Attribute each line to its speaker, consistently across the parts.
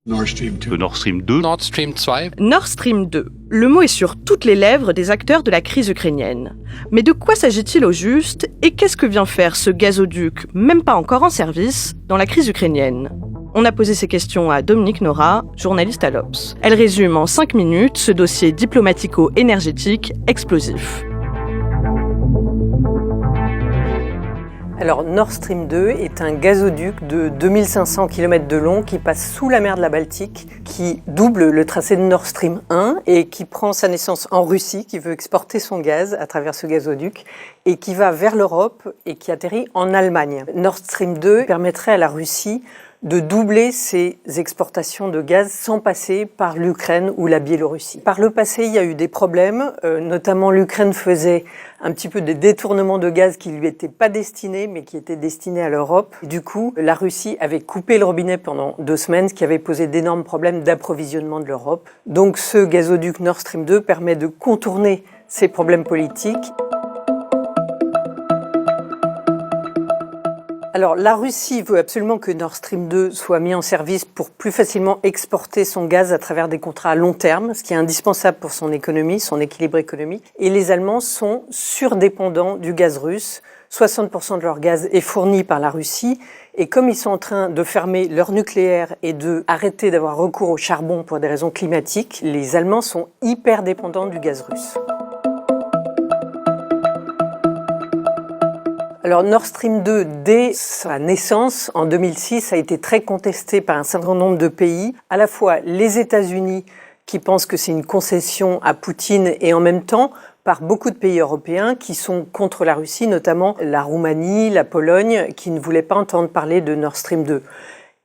Speaker 1: Nord Stream 2.
Speaker 2: Nord Stream 2.
Speaker 3: Nord Stream 2.
Speaker 4: Nord Stream 2. Le mot est sur toutes les lèvres des acteurs de la crise ukrainienne. Mais de quoi s'agit-il au juste et qu'est-ce que vient faire ce gazoduc, même pas encore en service, dans la crise ukrainienne ? On a posé ces questions à Dominique Nora, journaliste à l'Obs. Elle résume en 5 minutes ce dossier diplomatico-énergétique explosif.
Speaker 5: Alors Nord Stream 2 est un gazoduc de 2500 km de long qui passe sous la mer de la Baltique, qui double le tracé de Nord Stream 1 et qui prend sa naissance en Russie, qui veut exporter son gaz à travers ce gazoduc et qui va vers l'Europe et qui atterrit en Allemagne. Nord Stream 2 permettrait à la Russie de doubler ses exportations de gaz sans passer par l'Ukraine ou la Biélorussie. Par le passé, il y a eu des problèmes, notamment l'Ukraine faisait un petit peu des détournements de gaz qui lui étaient pas destinés, mais qui étaient destinés à l'Europe. Du coup, la Russie avait coupé le robinet pendant 2 semaines, ce qui avait posé d'énormes problèmes d'approvisionnement de l'Europe. Donc ce gazoduc Nord Stream 2 permet de contourner ces problèmes politiques. Alors, la Russie veut absolument que Nord Stream 2 soit mis en service pour plus facilement exporter son gaz à travers des contrats à long terme, ce qui est indispensable pour son économie, son équilibre économique. Et les Allemands sont surdépendants du gaz russe. 60% de leur gaz est fourni par la Russie. Et comme ils sont en train de fermer leur nucléaire et de arrêter d'avoir recours au charbon pour des raisons climatiques, les Allemands sont hyper dépendants du gaz russe. Alors Nord Stream 2, dès sa naissance, en 2006, a été très contesté par un certain nombre de pays, à la fois les États-Unis, qui pensent que c'est une concession à Poutine, et en même temps par beaucoup de pays européens qui sont contre la Russie, notamment la Roumanie, la Pologne, qui ne voulaient pas entendre parler de Nord Stream 2.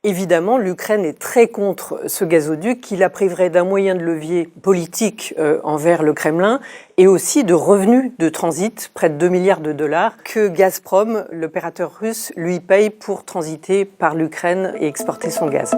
Speaker 5: Évidemment, l'Ukraine est très contre ce gazoduc qui la priverait d'un moyen de levier politique envers le Kremlin et aussi de revenus de transit, près de 2 milliards de dollars, que Gazprom, l'opérateur russe, lui paye pour transiter par l'Ukraine et exporter son gaz.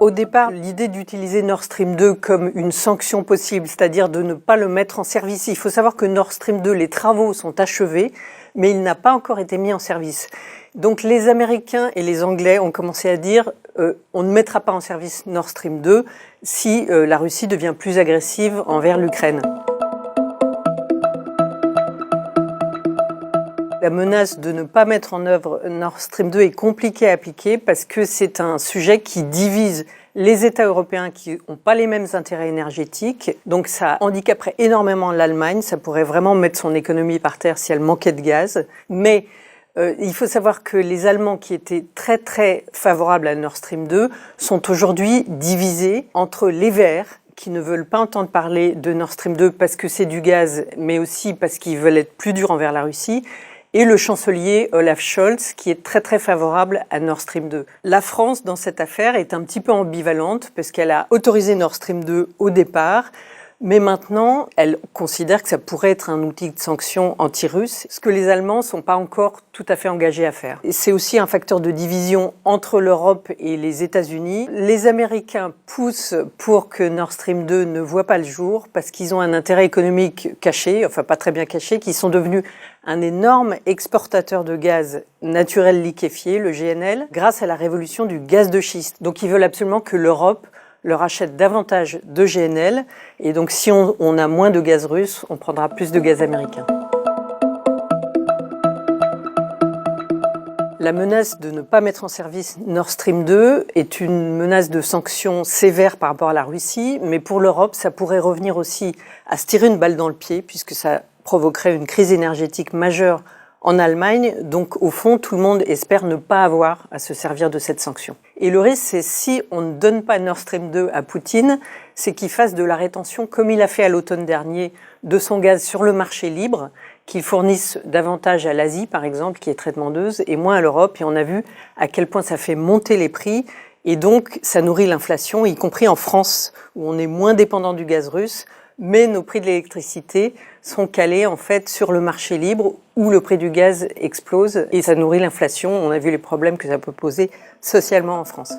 Speaker 5: Au départ, l'idée d'utiliser Nord Stream 2 comme une sanction possible, c'est-à-dire de ne pas le mettre en service. Il faut savoir que Nord Stream 2, les travaux sont achevés, mais il n'a pas encore été mis en service. Donc les Américains et les Anglais ont commencé à dire on ne mettra pas en service Nord Stream 2 si la Russie devient plus agressive envers l'Ukraine. La menace de ne pas mettre en œuvre Nord Stream 2 est compliquée à appliquer parce que c'est un sujet qui divise les États européens qui n'ont pas les mêmes intérêts énergétiques. Donc ça handicaperait énormément l'Allemagne, ça pourrait vraiment mettre son économie par terre si elle manquait de gaz. Mais il faut savoir que les Allemands qui étaient très très favorables à Nord Stream 2 sont aujourd'hui divisés entre les Verts, qui ne veulent pas entendre parler de Nord Stream 2 parce que c'est du gaz, mais aussi parce qu'ils veulent être plus durs envers la Russie, et le chancelier Olaf Scholz, qui est très très favorable à Nord Stream 2. La France, dans cette affaire, est un petit peu ambivalente, parce qu'elle a autorisé Nord Stream 2 au départ, mais maintenant, elle considère que ça pourrait être un outil de sanction anti-russe, ce que les Allemands ne sont pas encore tout à fait engagés à faire. Et c'est aussi un facteur de division entre l'Europe et les États-Unis. Les Américains poussent pour que Nord Stream 2 ne voit pas le jour, parce qu'ils ont un intérêt économique caché, enfin pas très bien caché, qu'ils sont devenus un énorme exportateur de gaz naturel liquéfié, le GNL, grâce à la révolution du gaz de schiste. Donc ils veulent absolument que l'Europe leur achète davantage de GNL, et donc si on a moins de gaz russe, on prendra plus de gaz américain. La menace de ne pas mettre en service Nord Stream 2 est une menace de sanctions sévères par rapport à la Russie, mais pour l'Europe, ça pourrait revenir aussi à se tirer une balle dans le pied, puisque ça provoquerait une crise énergétique majeure en Allemagne. Donc, au fond, tout le monde espère ne pas avoir à se servir de cette sanction. Et le risque, c'est si on ne donne pas Nord Stream 2 à Poutine, c'est qu'il fasse de la rétention, comme il a fait à l'automne dernier, de son gaz sur le marché libre, qu'il fournisse davantage à l'Asie, par exemple, qui est très demandeuse, et moins à l'Europe. Et on a vu à quel point ça fait monter les prix. Et donc, ça nourrit l'inflation, y compris en France, où on est moins dépendant du gaz russe. Mais nos prix de l'électricité sont calés en fait sur le marché libre où le prix du gaz explose et ça nourrit l'inflation. On a vu les problèmes que ça peut poser socialement en France.